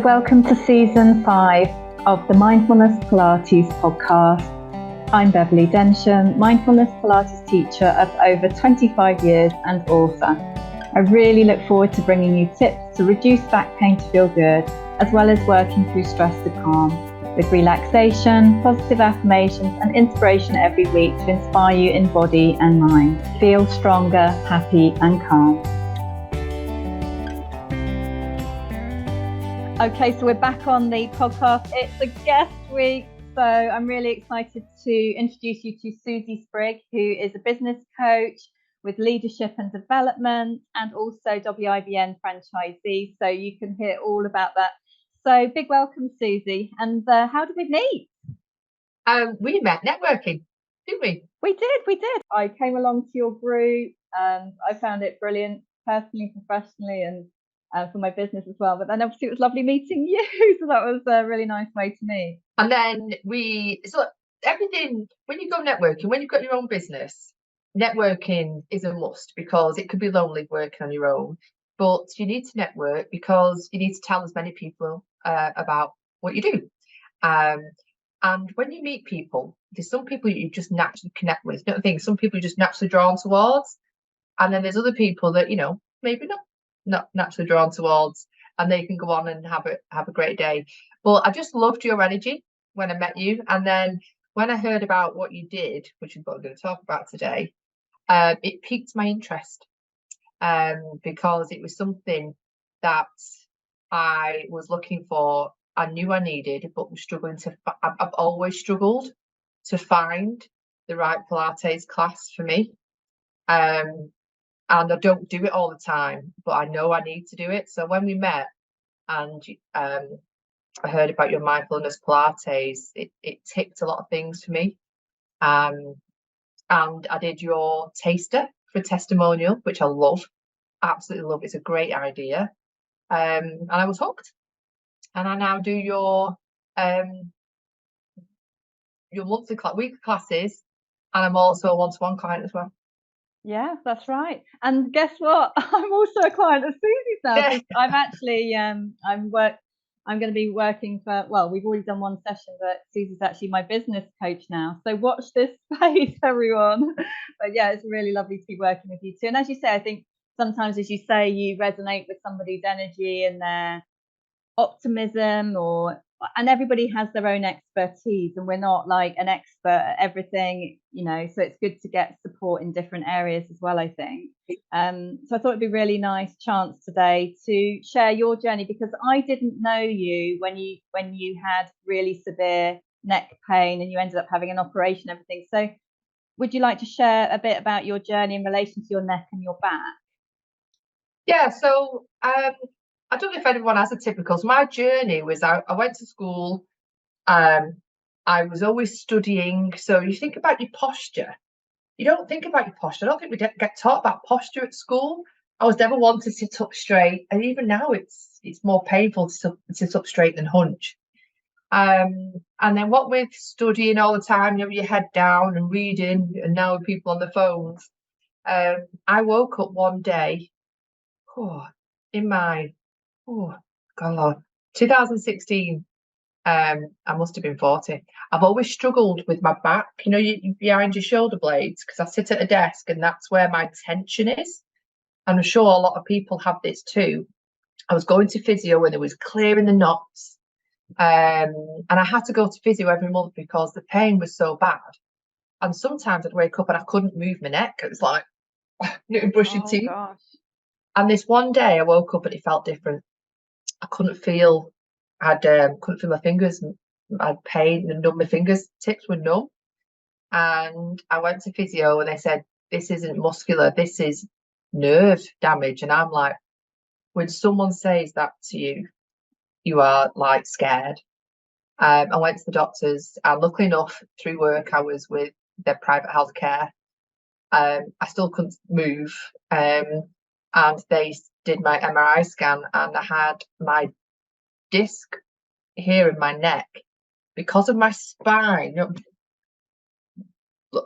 Welcome to Season 5 of the Mindfulness Pilates podcast. I'm Beverley Densham, Mindfulness Pilates Teacher of over 25 years and author. I really look forward to bringing you tips to reduce back pain to feel good, as well as working through stress to calm, with relaxation, positive affirmations and inspiration every week to inspire you in body and mind. Feel stronger, happy and calm. Okay, so we're back on the podcast. It's a guest week, so I'm really excited to introduce you to Susie Sprigg, who is a business coach with leadership and development and also WIBN franchisee, so you can hear all about that. So big welcome, Susie. And how did we meet? We met networking, didn't we? We did. I came along to your group and I found it brilliant, personally, professionally, and for my business as well. But then obviously it was lovely meeting you. So that was a really nice way to meet. And then everything, when you go networking, when you've got your own business, networking is a must because it could be lonely working on your own. But you need to network because you need to tell as many people about what you do. And when you meet people, there's some people you just naturally connect with. You know, some people you're just naturally drawn towards. And then there's other people that, maybe not naturally drawn towards, and they can go on and have a great day. But I just loved your energy when I met you. And then when I heard about what you did, which is what we're going to talk about today, it piqued my interest because it was something that I was looking for. I knew I needed, but was struggling I've always struggled to find the right Pilates class for me. And I don't do it all the time, but I know I need to do it. So when we met and I heard about your mindfulness Pilates, it ticked a lot of things for me. And I did your taster for testimonial, which I love, absolutely love. It's a great idea. And I was hooked. And I now do your monthly weekly classes, and I'm also a one-to-one client as well. Yeah, that's right. And guess what? I'm also a client of Susie's now. Yeah. I'm actually I'm going to be working for, well, we've already done one session, but Susie's actually my business coach now. So watch this space, everyone. But yeah, it's really lovely to be working with you too. And as you say, I think sometimes, as you say, you resonate with somebody's energy and their optimism, and everybody has their own expertise, and we're not like an expert at everything, so it's good to get support in different areas as well, I think. So I thought it'd be a really nice chance today to share your journey, because I didn't know you when you had really severe neck pain and you ended up having an operation and everything. So would you like to share a bit about your journey in relation to your neck and your back? Yeah, so I don't know if anyone has a typical. So my journey was I went to school. I was always studying. So you think about your posture. You don't think about your posture. I don't think we get taught about posture at school. I was never one to sit up straight, and even now it's more painful to sit up straight than hunch. And then what with studying all the time, your head down and reading, and now with people on the phones, I woke up one day. In my 2016, I must have been 40. I've always struggled with my back, you behind your shoulder blades, because I sit at a desk and that's where my tension is. And I'm sure a lot of people have this too. I was going to physio when it was clearing the knots, and I had to go to physio every month because the pain was so bad. And sometimes I'd wake up and I couldn't move my neck. It was like brushing teeth. Gosh. And this one day I woke up and it felt different. I couldn't feel my fingers. I had pain and numb. My fingers tips were numb. And I went to physio and they said, this isn't muscular, this is nerve damage. And I'm like, when someone says that to you, you are like scared. I went to the doctors, and luckily enough, through work, I was with their private healthcare. I still couldn't move. And they did my MRI scan, and I had my disc here in my neck because of my spine,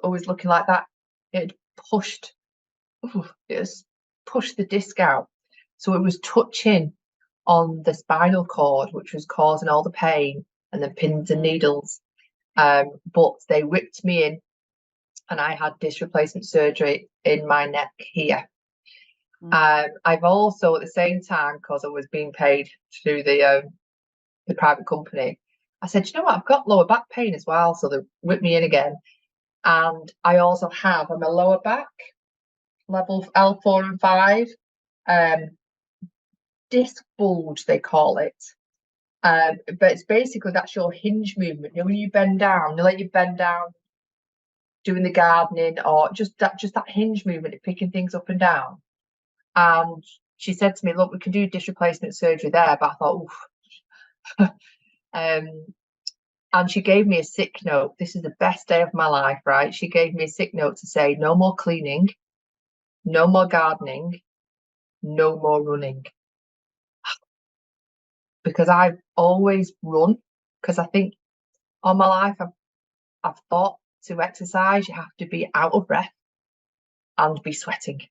always looking like that. It pushed the disc out, so it was touching on the spinal cord, which was causing all the pain, and then pins and needles. But they whipped me in, and I had disc replacement surgery in my neck here. I've also, at the same time, because I was being paid through the private company, I said, you know what, I've got lower back pain as well. So they whipped me in again. And I also have on my lower back, level L4 and 5, disc bulge, they call it. But it's basically, that's your hinge movement. You know, when you bend down, you let you bend down doing the gardening, or just that hinge movement of picking things up and down. And she said to me, look, we can do disc replacement surgery there. But I thought, oof. And she gave me a sick note. This is the best day of my life, right? She gave me a sick note to say, no more cleaning, no more gardening, no more running. Because I've always run, because I think all my life I've thought to exercise, you have to be out of breath and be sweating.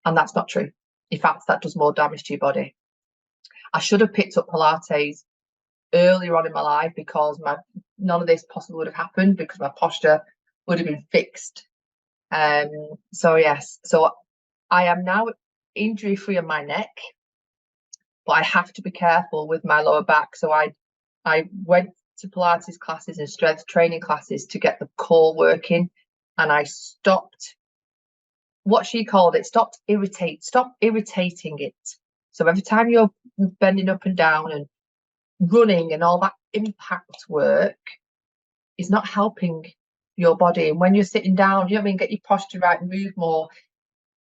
And that's not true. In fact, that does more damage to your body. I should have picked up Pilates earlier on in my life, because none of this possibly would have happened, because my posture would have been fixed. So yes, so I am now injury free on my neck, but I have to be careful with my lower back. So I went to Pilates classes and strength training classes to get the core working, and I stopped what she called it, stop irritating it. So every time you're bending up and down and running and all that impact work is not helping your body. And when you're sitting down, you know what I mean, get your posture right, move more.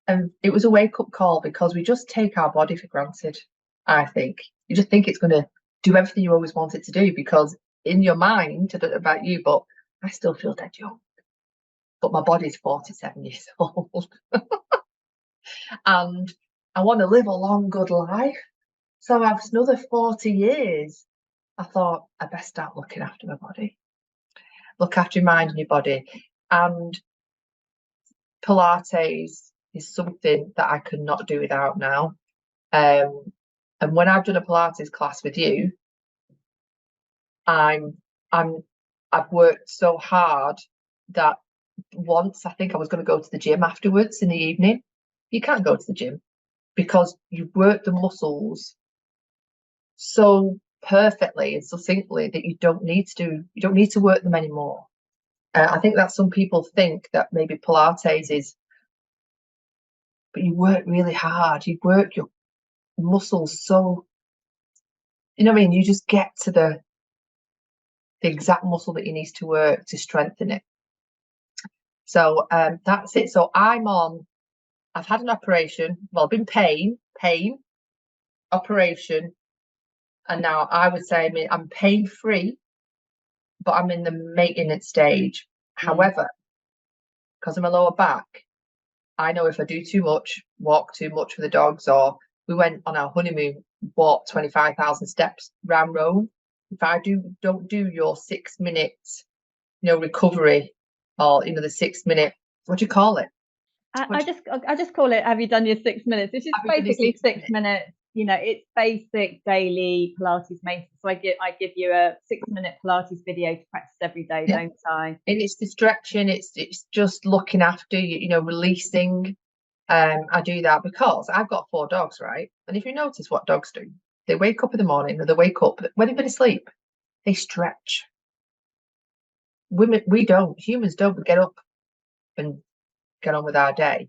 And it was a wake-up call, because we just take our body for granted. I think you just think it's going to do everything you always want it to do, because in your mind, I don't know about you, but I still feel dead young, but my body's 47 years old. And I want to live a long, good life. So after another 40 years, I thought I best start looking after my body, look after your mind and your body. And Pilates is something that I could not do without now. And when I've done a Pilates class with you, I've worked so hard that once I think I was going to go to the gym afterwards in the evening. You can't go to the gym, because you work the muscles so perfectly and succinctly that you don't need to work them anymore. I think that some people think that maybe Pilates is, but you work really hard. You work your muscles so, you know what I mean? You just get to the exact muscle that you need to work to strengthen it. So that's it. So I've had an operation. Well, been pain, operation, and now I would say I'm pain free, but I'm in the maintenance stage. However, because of my lower back, I know if I do too much, walk too much with the dogs, or we went on our honeymoon, walked 25,000 steps round Rome. If I don't do your 6 minutes, recovery, or the 6 minute, what do you call it? I just call it, have you done your 6 minutes? It's just basically 6 minutes. It's basic daily Pilates maintenance. So I give you a 6-minute Pilates video to practice every day, yeah. Don't I? And it's the stretching, it's just looking after you, releasing. I do that because I've got 4 dogs, right? And if you notice what dogs do, they wake up in the morning, or they wake up when they've been asleep, they stretch. We don't. Humans don't. We get up and get on with our day.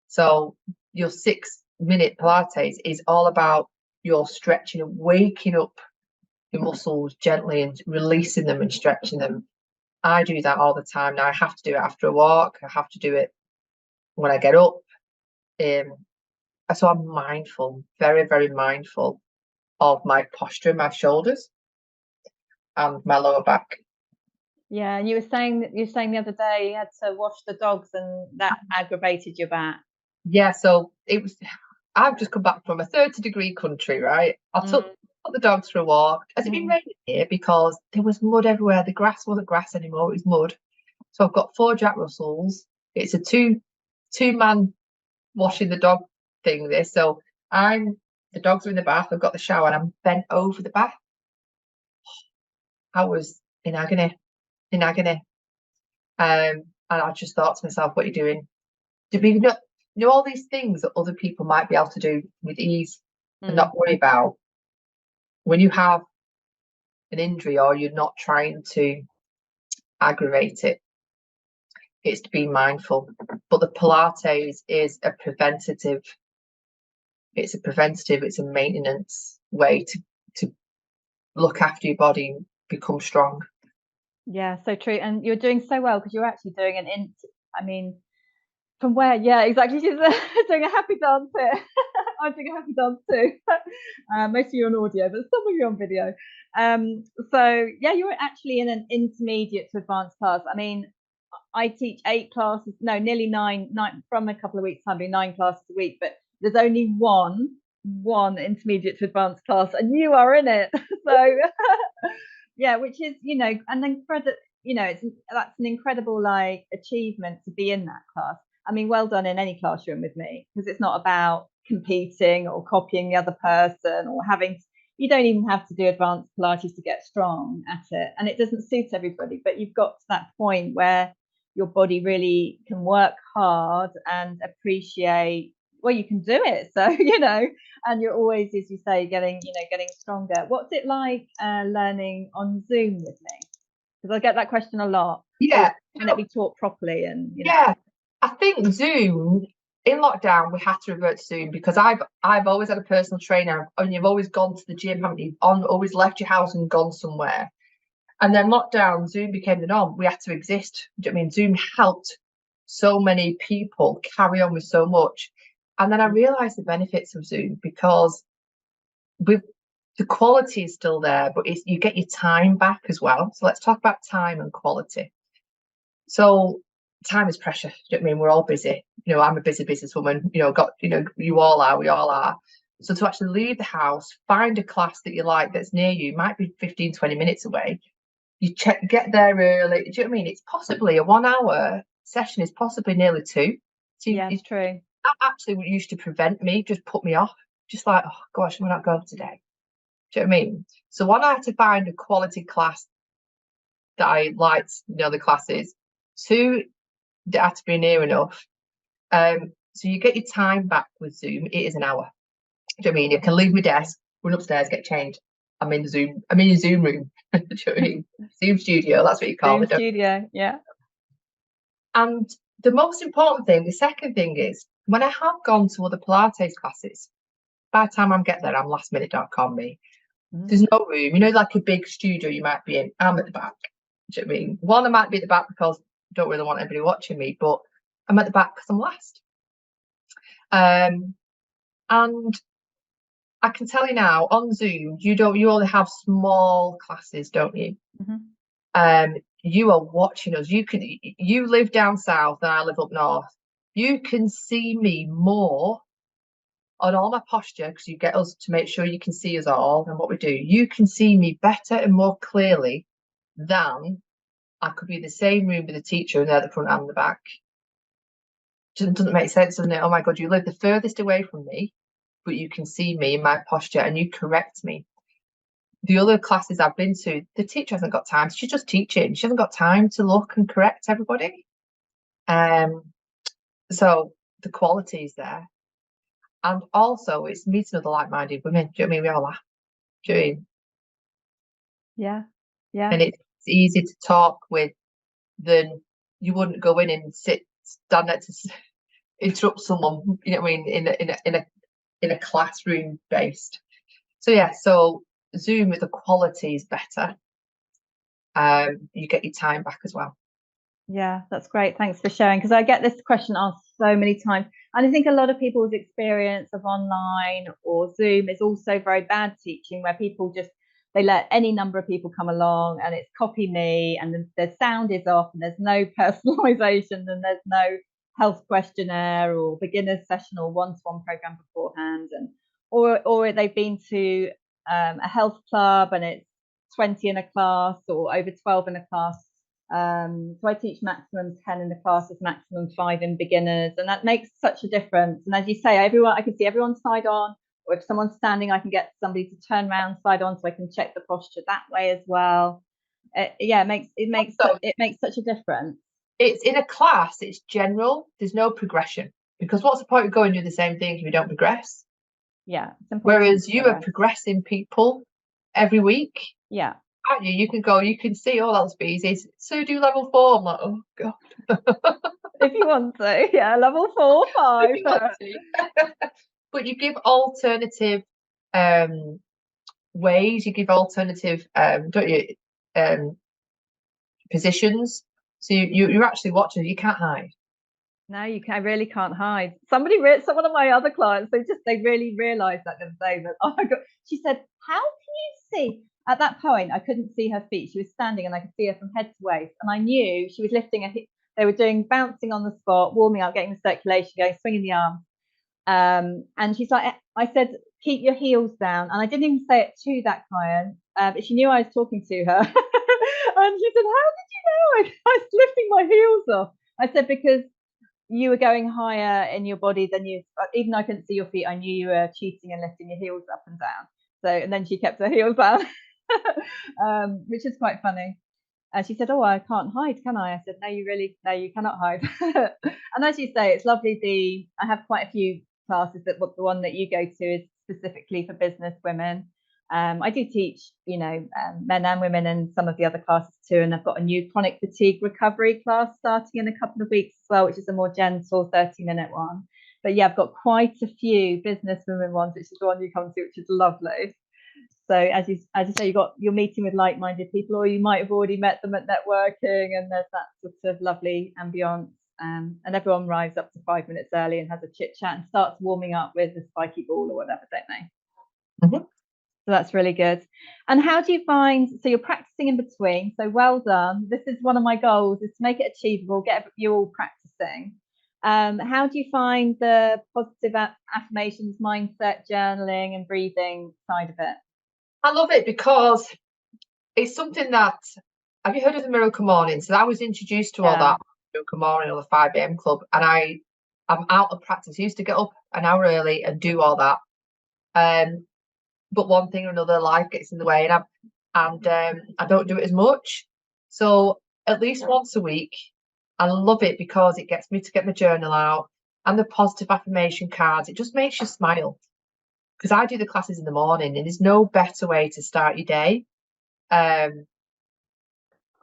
So your 6-minute Pilates is all about your stretching and waking up your muscles gently and releasing them and stretching them. I do that all the time now. I have to do it after a walk. I have to do it when I get up. So I'm mindful, very, very mindful of my posture, my shoulders, and my lower back. Yeah, and you were saying the other day you had to wash the dogs, and that aggravated your back. Yeah, so I've just come back from a 30-degree country, right? I took the dogs for a walk. Has it been raining here? Because there was mud everywhere. The grass wasn't grass anymore, it was mud. So I've got 4 Jack Russells. It's a two-man washing the dog thing, this. So I'm the dogs are in the bath, I've got the shower, and I'm bent over the bath. I was in agony. And I just thought to myself, what are you doing? Do we know all these things that other people might be able to do with ease and not worry about? When you have an injury or you're not trying to aggravate it, it's to be mindful. But the Pilates is a preventative. It's a maintenance way to look after your body and become strong. Yeah, so true. And you're doing so well because you're actually doing I mean, from where? Yeah, exactly. She's doing a happy dance here. I'm doing a happy dance too. Most of you on audio, but some of you on video. So yeah, you're actually in an intermediate to advanced class. I mean, I teach 8 classes, no, nearly nine from a couple of weeks time, doing 9 classes a week, but there's only one intermediate to advanced class, and you are in it. So yeah, which is, and then credit, that's an incredible like achievement to be in that class. I mean, well done in any classroom with me, because it's not about competing or copying the other person or you don't even have to do advanced Pilates to get strong at it, and it doesn't suit everybody, but you've got to that point where your body really can work hard and appreciate, well, you can do it. So and you're always, as you say, getting stronger. What's it like learning on Zoom with me? Because I get that question a lot. Yeah, can it be taught properly? And yeah, I think Zoom in lockdown we had to revert to Zoom, because I've always had a personal trainer, and you've always gone to the gym, haven't you? Always left your house and gone somewhere. And then lockdown, Zoom became the norm. We had to exist. Do you know what I mean? Zoom helped so many people carry on with so much. And then I realized the benefits of Zoom, because with the quality is still there, but you get your time back as well. So let's talk about time and quality. So time is precious. Do you know what I mean? We're all busy. I'm a busy businesswoman. You all are. We all are. So to actually leave the house, find a class that you like that's near you, might be 15, 20 minutes away. You get there early. Do you know what I mean? It's possibly a 1 hour session is possibly nearly 2. So yeah, it's true. That actually used to prevent me, just put me off. Just like, oh gosh, we're not going today. Do you know what I mean? So when I had to find a quality class that I liked, the classes, 2, they had to be near enough. So you get your time back with Zoom. It is an hour. Do you know what I mean? You can leave my desk, run upstairs, get changed. I'm in your Zoom room. Do you know what I mean? Zoom studio, that's what you call Zoom it. studio, yeah. And the most important thing, the second thing is, when I have gone to other Pilates classes, by the time I get there, I'm lastminute.com me. There's no room. Like a big studio you might be in, I'm at the back. Do you know what I mean? One, I might be at the back because I don't really want anybody watching me, but I'm at the back because I'm last. And I can tell you now, on Zoom, you only have small classes, don't you? You are watching us. You live down south and I live up north. You can see me more on all my posture, because you get us to make sure you can see us all and what we do. You can see me better and more clearly than I could be in the same room with the teacher and they're at the front and the back. Doesn't make sense, doesn't it? Oh my God, you live the furthest away from me, but you can see me in my posture and you correct me. The other classes I've been to, the teacher hasn't got time. She's just teaching. She hasn't got time to look and correct everybody. So the quality is there. And also it's meeting other like-minded women. Do you know what I mean? We all laugh. Do you know what I mean? Yeah. Yeah. And it's easy to talk with than you wouldn't go in and stand there to interrupt someone, you know what I mean, in a classroom based. So yeah, so Zoom with the quality is better. You get your time back as well. Yeah, that's great. Thanks for sharing, because I get this question asked so many times. And I think a lot of people's experience of online or Zoom is also very bad teaching, where people they let any number of people come along and it's copy me, and the sound is off and there's no personalization and there's no health questionnaire or beginner's session or one-to-one program beforehand. And or they've been to a health club and it's 20 in a class or over 12 in a class. So I teach maximum 10 in the classes, maximum 5 in beginners, and that makes such a difference. And as you say, I can see everyone's side on, or if someone's standing, I can get somebody to turn around, slide on, so I can check the posture that way as well. Yeah, it makes such a difference. It's in a class, it's general, there's no progression, because what's the point of going to do the same thing if you don't progress? Yeah, it's important. Whereas you are progressing people every week. Yeah, aren't you? You can see, oh, that was easy, so do level 4. I'm like, oh god. If you want to, yeah, level 4, 5. But you give alternative ways, you give alternative don't you, positions, so you're actually watching, you can't hide. No, I really can't hide. Some of my other clients, they really realized that the other day, that, oh my god, she said, how can you see? At that point, I couldn't see her feet. She was standing and I could see her from head to waist, and I knew she was lifting her hip. They were doing bouncing on the spot, warming up, getting the circulation going, swinging the arms. And she's like, I said, keep your heels down. And I didn't even say it to that client, but she knew I was talking to her. And she said, how did you know I was lifting my heels off? I said, because you were going higher in your body than you, even though I couldn't see your feet, I knew you were cheating and lifting your heels up and down. So, and then she kept her heels down, which is quite funny. And she said, oh, I can't hide, can I? I said, no, you cannot hide. And as you say, it's lovely. I have quite a few classes, that the one that you go to is specifically for business women. I do teach, men and women in some of the other classes too. And I've got a new chronic fatigue recovery class starting in a couple of weeks as well, which is a more gentle 30-minute one. But yeah, I've got quite a few business women ones, which is the one you come to, which is lovely. So as you say, you're meeting with like-minded people, or you might have already met them at networking, and there's that sort of lovely ambience. And everyone arrives up to 5 minutes early and has a chit chat and starts warming up with a spiky ball or whatever, don't they? Mm-hmm. So that's really good. And how do you find, so you're practicing in between, so well done. This is one of my goals, is to make it achievable, get you all practicing. How do you find the positive affirmations, mindset, journaling and breathing side of it? I love it because it's something that, have you heard of the Miracle Morning? So I was introduced to all that Miracle Morning or the 5 a.m. club, and I'm out of practice. I used to get up an hour early and do all that. But one thing or another, life gets in the way, and I don't do it as much. So at least once a week, I love it because it gets me to get my journal out and the positive affirmation cards. It just makes you smile, because I do the classes in the morning, and there's no better way to start your day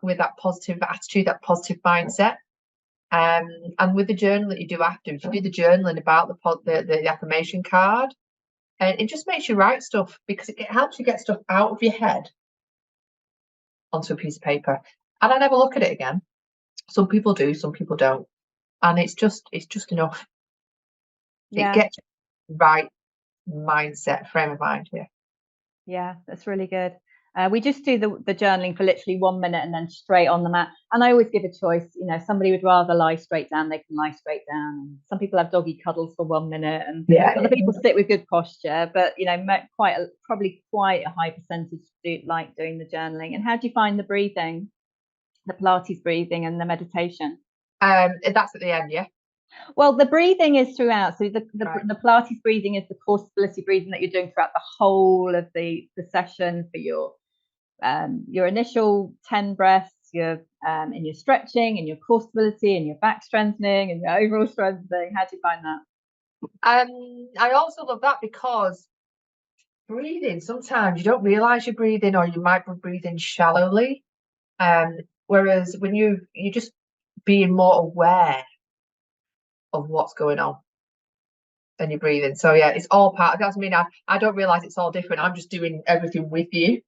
with that positive attitude, that positive mindset. And with the journal that you do after, if you do the journaling about the affirmation card, and it just makes you write stuff, because it helps you get stuff out of your head onto a piece of paper. And I never look at it again. Some people do, some people don't, and it's just enough. Yeah. It gets right mindset, frame of mind. Yeah, that's really good. We just do the journaling for literally 1 minute and then straight on the mat. And I always give a choice. If somebody would rather lie straight down, they can lie straight down. Some people have doggy cuddles for 1 minute, and other people sit with good posture. But probably quite a high percentage like doing the journaling. And how do you find the breathing, the Pilates breathing and the meditation? That's at the end, yeah. Well, the breathing is throughout. So the Pilates breathing is the core stability breathing that you're doing throughout the whole of the session, for your initial 10 breaths, in your stretching, and your core stability, and your back strengthening, and your overall strengthening. How do you find that? I also love that, because breathing, sometimes you don't realize you're breathing, or you might be breathing shallowly. Whereas when you're just being more aware of what's going on and you're breathing. So yeah, it's all part. It doesn't mean I don't realize it's all different. I'm just doing everything with you.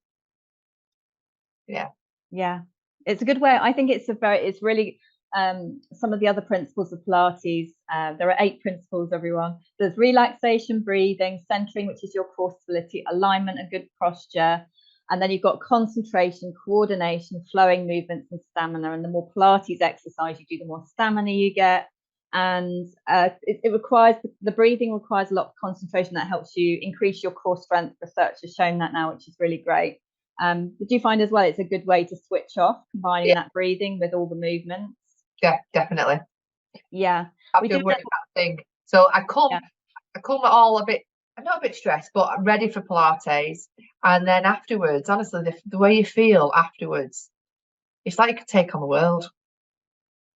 Yeah, it's a good way. I think it's really some of the other principles of Pilates. There are 8 principles, everyone. There's relaxation, breathing, centering, which is your core stability, alignment and good posture, and then you've got concentration, coordination, flowing movements and stamina. And the more Pilates exercise you do, the more stamina you get. And it requires, the breathing requires a lot of concentration. That helps you increase your core strength. Research has shown that now, which is really great. Do you find as well it's a good way to switch off, combining that breathing with all the movements? Yeah, definitely. Yeah, we do that thing. So I come all a bit I'm not a bit stressed, but I'm ready for Pilates. And then afterwards, honestly, the way you feel afterwards, it's like you could take on the world.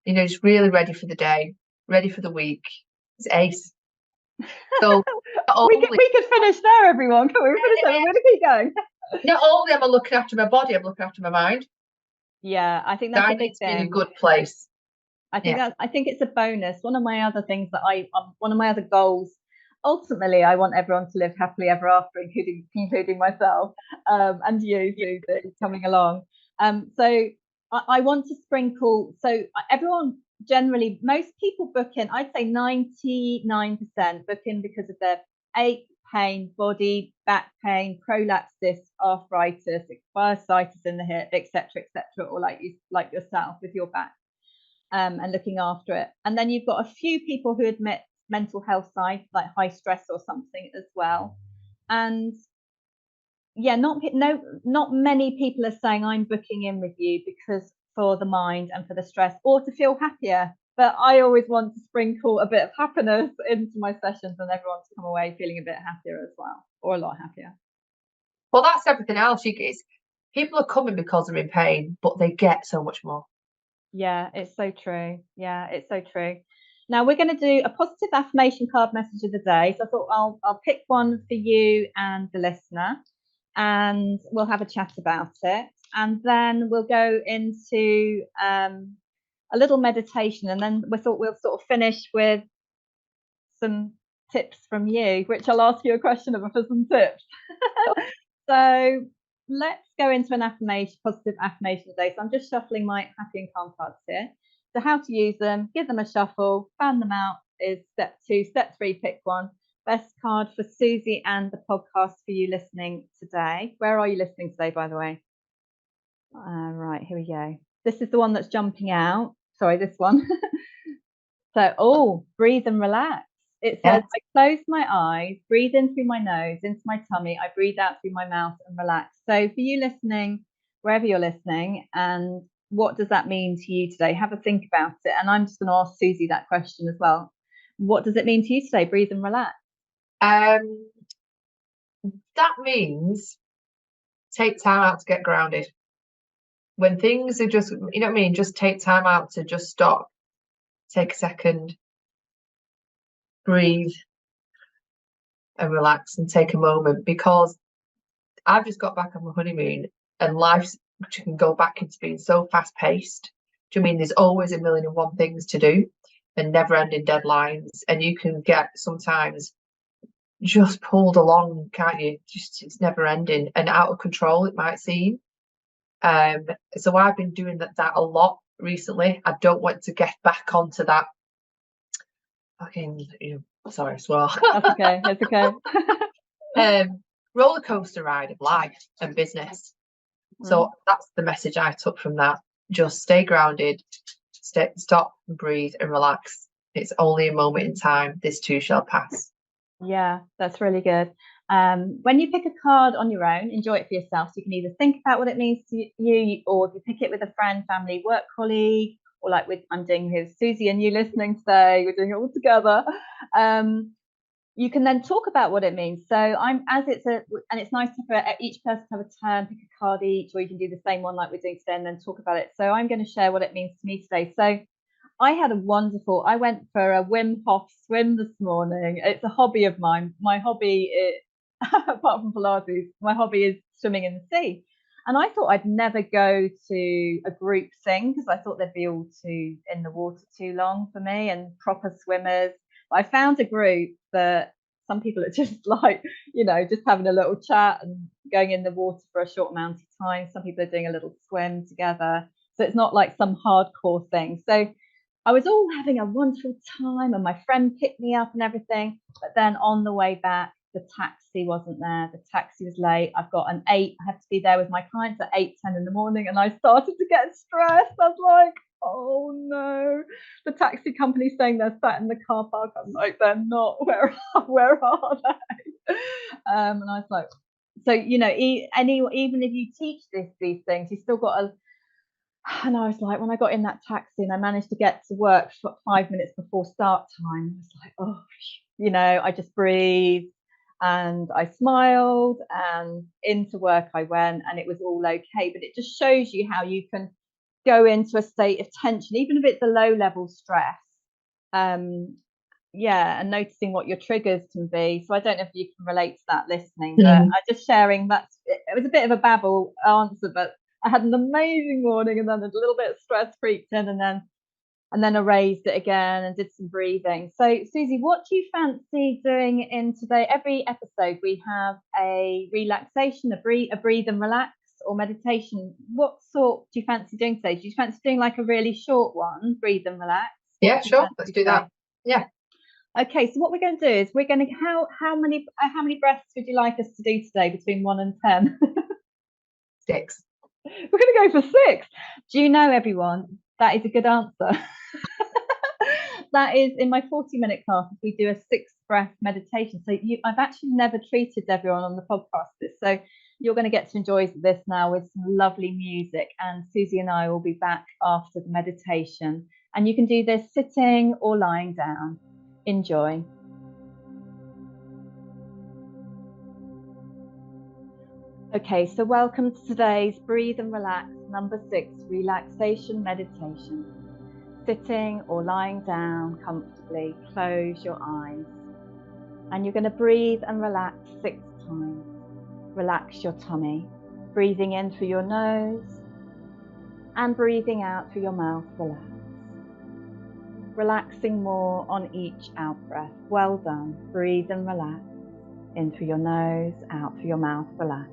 You know, just really ready for the day, ready for the week. It's ace. So not only, we could finish there, everyone. Can we finish there? We're going to keep going. not only am I looking after my body, I'm looking after my mind. Yeah, I think So that's I a need big to be in a thing. good place. I think Yeah. it's a bonus. One of my other things that one of my other goals, ultimately, I want everyone to live happily ever after, including myself, and you, Susie, coming along. So I want to sprinkle. So everyone generally, most people book in. I'd say 99% book in because of their ache, pain, body, back pain, prolapse disc, arthritis, bursitis in the hip, etc., etc., or like yourself with your back. And looking after it. And then you've got a few people who admit mental health side, like high stress or something as well. And yeah, not many people are saying I'm booking in with you because for the mind and for the stress or to feel happier. But I always want to sprinkle a bit of happiness into my sessions and everyone to come away feeling a bit happier as well, or a lot happier. Well, that's everything else. People are coming because they're in pain, but they get so much more. Yeah, it's so true. Yeah, it's so true. Now we're going to do a positive affirmation card message of the day. So I thought I'll pick one for you and the listener, and we'll have a chat about it. And then we'll go into a little meditation, and then we thought we'll sort of finish with some tips from you, which I'll ask you a question of for some tips. So let's go into an positive affirmation today. So I'm just shuffling my happy and calm cards here. So how to use them, give them a shuffle, fan them out is step 2. Step 3, pick one. Best card for Susie and the podcast for you listening today. Where are you listening today, by the way? Right, here we go. This is the one that's jumping out. Sorry, this one. So, breathe and relax. It says, I close my eyes, breathe in through my nose, into my tummy. I breathe out through my mouth and relax. So for you listening, wherever you're listening, and what does that mean to you today? Have a think about it. And I'm just going to ask Susie that question as well. What does it mean to you today? Breathe and relax. That means take time out to get grounded. When things are just, you know what I mean? Just take time out to just stop, take a second, breathe and relax and take a moment, because I've just got back on my honeymoon and life can go back into being so fast paced. Do you mean there's always a million and one things to do and never ending deadlines, and you can get sometimes just pulled along, can't you? Just it's never ending and out of control, it might seem. So I've been doing that a lot recently. I don't want to get back onto that fucking, sorry, as well. That's okay. That's okay. Roller coaster ride of life and business. So that's the message I took from that. Just stay grounded, stop and breathe and relax. It's only a moment in time. This too shall pass. Yeah, that's really good. When you pick a card on your own, enjoy it for yourself. So you can either think about what it means to you, or if you pick it with a friend, family, work colleague, or like I'm doing with Susie and you listening today, we're doing it all together. You can then talk about what it means. So and it's nice for each person to have a turn, pick a card each, or you can do the same one like we're doing today and then talk about it. So I'm going to share what it means to me today. So I went for a Wim Hof swim this morning. It's a hobby of mine. My hobby, apart from Pilates, my hobby is swimming in the sea. And I thought I'd never go to a group thing because I thought they'd be all too in the water too long for me and proper swimmers. But I found a group that some people are just like, just having a little chat and going in the water for a short amount of time. Some people are doing a little swim together. So it's not like some hardcore thing. So I was all having a wonderful time and my friend picked me up and everything. But then on the way back, the taxi wasn't there. The taxi was late. I've got an 8. I have to be there with my clients at 8:10 in the morning. And I started to get stressed. I was like, oh no, the taxi company's saying they're sat in the car park. I'm like, they're not. Where are they? And I was like, so, even if you teach these things, you still got to. And I was like, when I got in that taxi and I managed to get to work for 5 minutes before start time, I was like, I just breathed. and I smiled, and into work I went, and it was all okay. But it just shows you how you can go into a state of tension, even if it's a low level stress. Yeah, and noticing what your triggers can be. So I don't know if you can relate to that listening, but I just sharing that it was a bit of a babble answer, but I had an amazing morning, and then a little bit of stress creeped in, and then I raised it again and did some breathing. So Susie, what do you fancy doing in today? Every episode we have a relaxation, a breathe and relax, or meditation. What sort do you fancy doing today? Do you fancy doing like a really short one, breathe and relax? Yeah, sure. Let's do that. Yeah. Okay, so what we're going to do is we're going to how many breaths would you like us to do today between 1 and 10? 6. We're going to go for 6. Do you know, everyone, that is a good answer. That is in my 40-minute classes. We do a 6 breath meditation. So I've actually never treated everyone on the podcast this. So you're going to get to enjoy this now with some lovely music. And Susie and I will be back after the meditation. And you can do this sitting or lying down. Enjoy. Okay, so welcome to today's Breathe and Relax number 6 relaxation meditation. Sitting or lying down comfortably, close your eyes. And you're going to breathe and relax 6 times. Relax your tummy, breathing in through your nose and breathing out through your mouth, relax. Relaxing more on each out breath. Well done. Breathe and relax. In through your nose, out through your mouth, relax.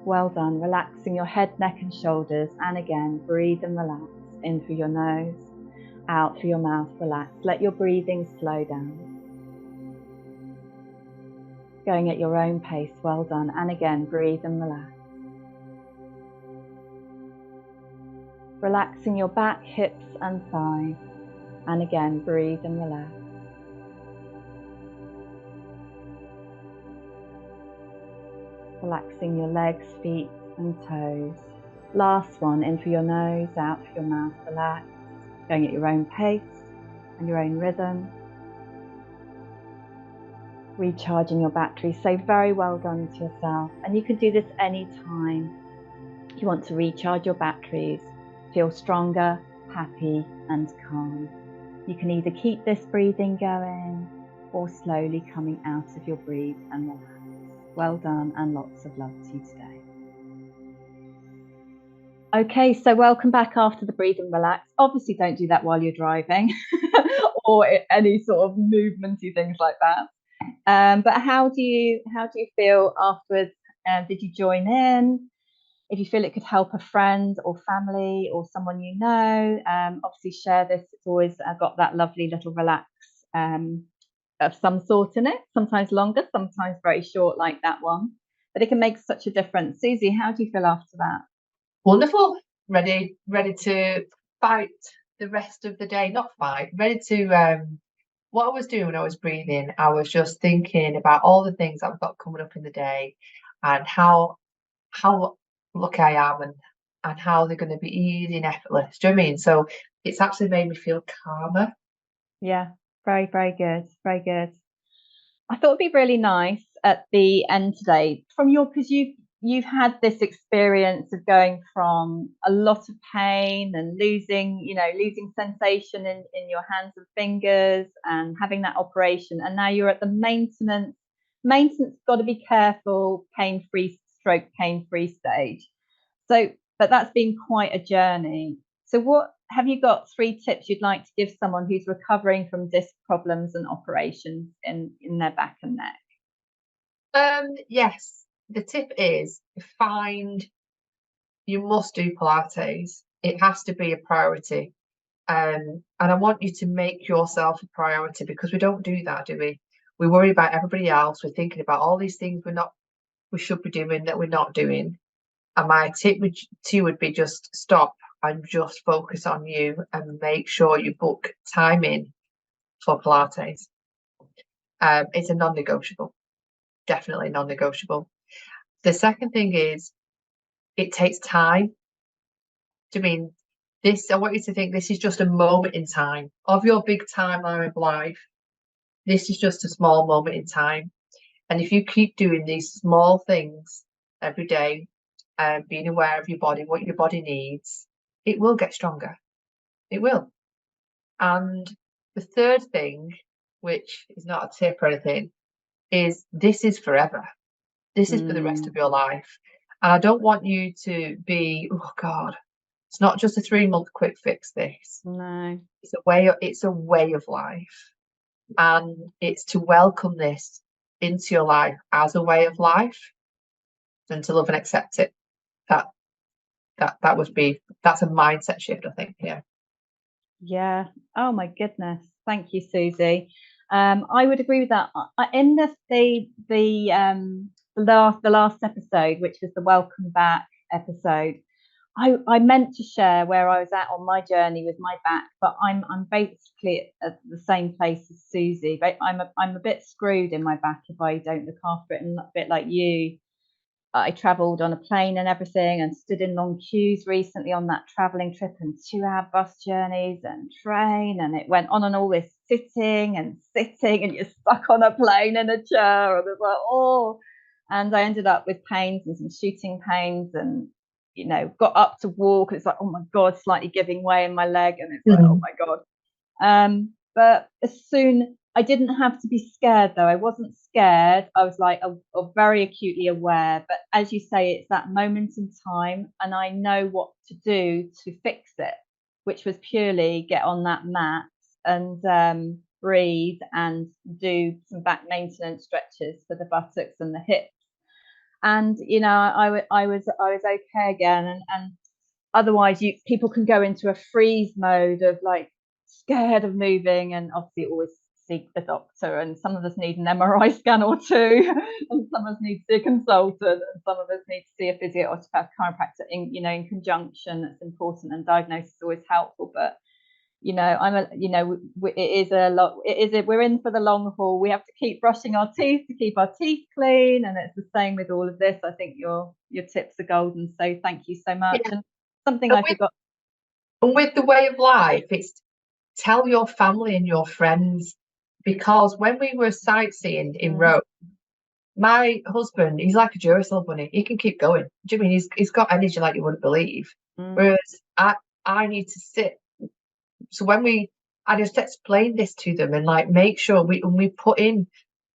Well done. Relaxing your head, neck and shoulders. And again, breathe and relax. In through your nose, out through your mouth, relax. Let your breathing slow down. Going at your own pace. Well done. And again, breathe and relax. Relaxing your back, hips and thighs. And again, breathe and relax. Relaxing your legs, feet and toes. Last one, in through your nose, out through your mouth, relax. Going at your own pace and your own rhythm. Recharging your battery. Say very well done to yourself. And you can do this anytime you want to recharge your batteries, feel stronger, happy and calm. You can either keep this breathing going or slowly coming out of your breathe and relax. Well done, and lots of love to you today. Okay, so welcome back after the breathe and relax. Obviously don't do that while you're driving or any sort of movementy things like that. But how do you feel afterwards? Did you join in? If you feel it could help a friend or family or someone you know, obviously share this. It's always got that lovely little relax of some sort in it, sometimes longer, sometimes very short like that one. But it can make such a difference. Susie, how do you feel after that? Wonderful. Ready to fight the rest of the day. Not fight, ready to what I was doing when I was breathing, I was just thinking about all the things I've got coming up in the day and how lucky I am and how they're going to be easy and effortless. Do you know what I mean? So it's actually made me feel calmer. Yeah, very, very good. Very good. I thought it'd be really nice at the end today from because you've had this experience of going from a lot of pain and losing sensation in your hands and fingers and having that operation, and now you're at the maintenance got to be careful, pain-free stage. So but that's been quite a journey. So what have you got 3 tips you'd like to give someone who's recovering from disc problems and operations in their back and neck? Yes, the tip is you must do Pilates. It has to be a priority. And I want you to make yourself a priority, because we don't do that, do we? We worry about everybody else. We're thinking about all these things we should be doing that we're not doing. And my tip to you would be just stop and just focus on you and make sure you book time in for Pilates. It's a non-negotiable, definitely non-negotiable. The second thing is it takes time. I mean, I want you to think this is just a moment in time of your big timeline of life. this is just a small moment in time. And if you keep doing these small things every day, being aware of your body, what your body needs, it will get stronger. It will. And the third thing, which is not a tip or anything, is this is forever. This is for the rest of your life. And I don't want you to be, oh God, it's not just a 3-month quick fix, this. No. It's a way of life. And it's to welcome this into your life as a way of life and to love and accept it. That's a mindset shift, I think. Yeah. Oh my goodness. Thank you, Susie. I would agree with that. In the last episode, which was the welcome back episode, I meant to share where I was at on my journey with my back, but I'm basically at the same place as Susie. But I'm a bit screwed in my back if I don't look after it, and a bit like you. I travelled on a plane and everything, and stood in long queues recently on that travelling trip, and 2-hour bus journeys and train, and it went on and all this sitting, and you're stuck on a plane in a chair, and it's like, oh. And I ended up with pains and some shooting pains, and got up to walk, and it's like, oh my God, slightly giving way in my leg, and it's like, oh my God. But as soon, I didn't have to be scared though. I wasn't scared. I was like very acutely aware. But as you say, it's that moment in time, and I know what to do to fix it, which was purely get on that mat and breathe and do some back maintenance stretches for the buttocks and the hips. And I was okay again. And otherwise, people can go into a freeze mode of like scared of moving, and obviously always seek the doctor, and some of us need an MRI scan or two, and some of us need to see a consultant, and some of us need to see a physio, osteopath, chiropractor in conjunction. That's important, and diagnosis is always helpful. But it is a lot. We're in for the long haul. We have to keep brushing our teeth to keep our teeth clean, and it's the same with all of this. I think your tips are golden, so thank you so much. And something I forgot. And with the way of life, it's tell your family and your friends, because when we were sightseeing in Rome, my husband, he's like a Duracell bunny. He can keep going. Do you mean he's got energy like you wouldn't believe? Whereas I need to sit. So I just explained this to them and like make sure we put in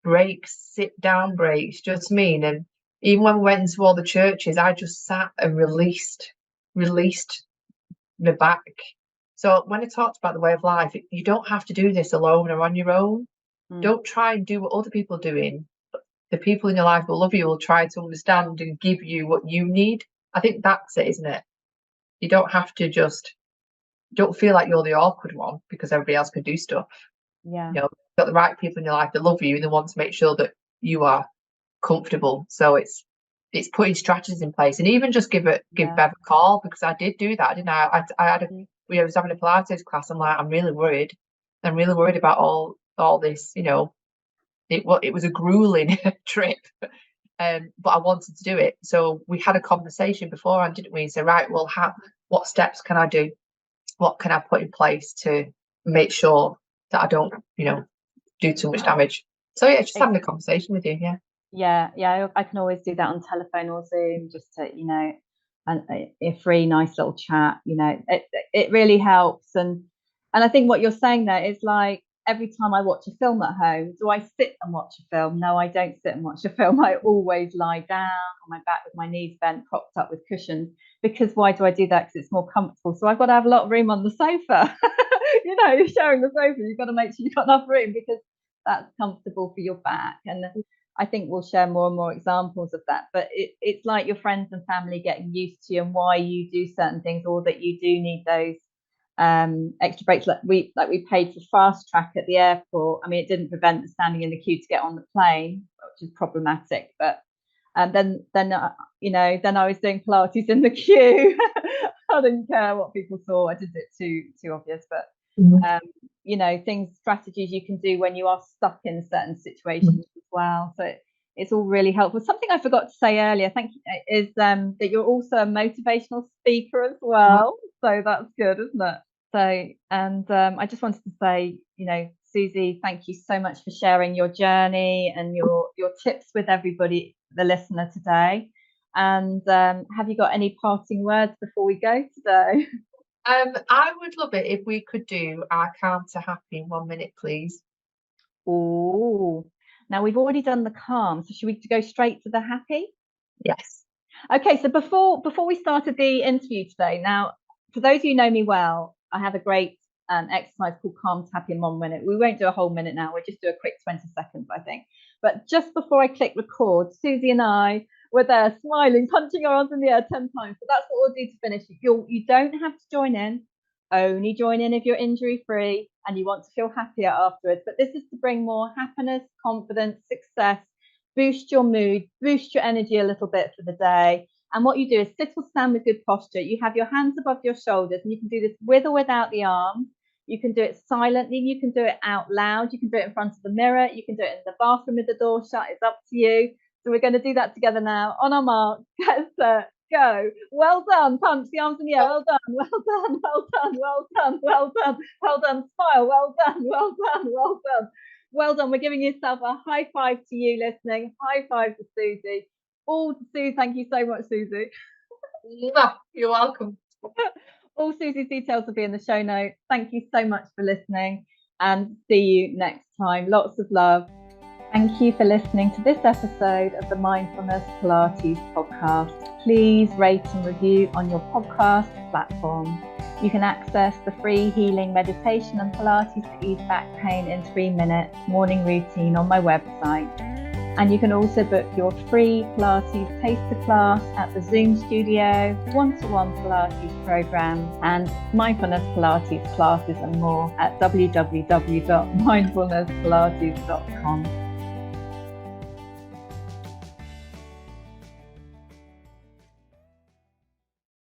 breaks, sit down breaks. Do you know what I mean? And even when we went into all the churches, I just sat and released my back. So when I talked about the way of life, you don't have to do this alone or on your own. Don't try and do what other people are doing. The people in your life will love you, will try to understand and give you what you need. I think that's it, isn't it? You don't have to don't feel like you're the awkward one because everybody else can do stuff. Yeah. You've got the right people in your life that love you and they want to make sure that you are comfortable. So it's putting strategies in place, and even just give Bev a call, because I did do that, didn't I? We was having a Pilates class. I'm like, I'm really worried about all this. It was a grueling trip, but I wanted to do it. So we had a conversation beforehand, didn't we? So right, well, what steps can I do? What can I put in place to make sure that I don't, do too much damage? So yeah, just having a conversation with you. Yeah. I can always do that on telephone or Zoom, just to a free, nice little chat. It really helps. And I think what you're saying there is like, every time I watch a film at home, do I sit and watch a film? No, I don't sit and watch a film. I always lie down on my back with my knees bent, propped up with cushions. Because why do I do that? Because it's more comfortable. So I've got to have a lot of room on the sofa. You're sharing the sofa. You've got to make sure you've got enough room, because that's comfortable for your back. And I think we'll share more and more examples of that. But it's like your friends and family getting used to you and why you do certain things, or that you do need those extra breaks. Like we paid for fast track at the airport. I mean, it didn't prevent us standing in the queue to get on the plane, which is problematic. But then I was doing Pilates in the queue. I didn't care what people thought. I did it too obvious. But strategies you can do when you are stuck in certain situations as well. So it's all really helpful. Something I forgot to say earlier, thank you, is that you're also a motivational speaker as well. So that's good, isn't it? So, and I just wanted to say, Susie, thank you so much for sharing your journey and your tips with everybody, the listener today. And have you got any parting words before we go today? I would love it if we could do our calm to happy in 1 minute, please. Oh, now we've already done the calm, so should we go straight to the happy? Yes. Okay, so before we started the interview today, now for those of you who know me well, I have a great exercise called Calm to Happy in 1 minute. We won't do a whole minute now, we'll just do a quick 20 seconds, I think. But just before I click record, Susie and I were there smiling, punching our arms in the air 10 times. So that's what we'll do to finish. You don't have to join in. Only join in if you're injury free and you want to feel happier afterwards. But this is to bring more happiness, confidence, success, boost your mood, boost your energy a little bit for the day. And what you do is sit or stand with good posture. You have your hands above your shoulders, and you can do this with or without the arms. You can do it silently. You can do it out loud. You can do it in front of the mirror. You can do it in the bathroom with the door shut. It's up to you. So we're going to do that together now. On our mark, get set, go. Well done. Punch the arms in the air. Well done. Well done. Well done. Well done. Well done. Well done. Smile. Well done. Well done. Well done. Well done. We're giving yourself a high five to you listening. High five to Susie. All to Sue. Thank you so much, Susie. You're welcome. All Susie's details will be in the show notes. Thank you so much for listening, and see you next time. Lots of love. Thank you for listening to this episode of the Mindfulness Pilates podcast. Please rate and review on your podcast platform. You can access the free healing meditation and Pilates to ease back pain in 3 minutes morning routine on my website. And you can also book your free Pilates taster class at the Zoom studio, one-to-one Pilates program, and mindfulness Pilates classes and more at www.mindfulnesspilates.com.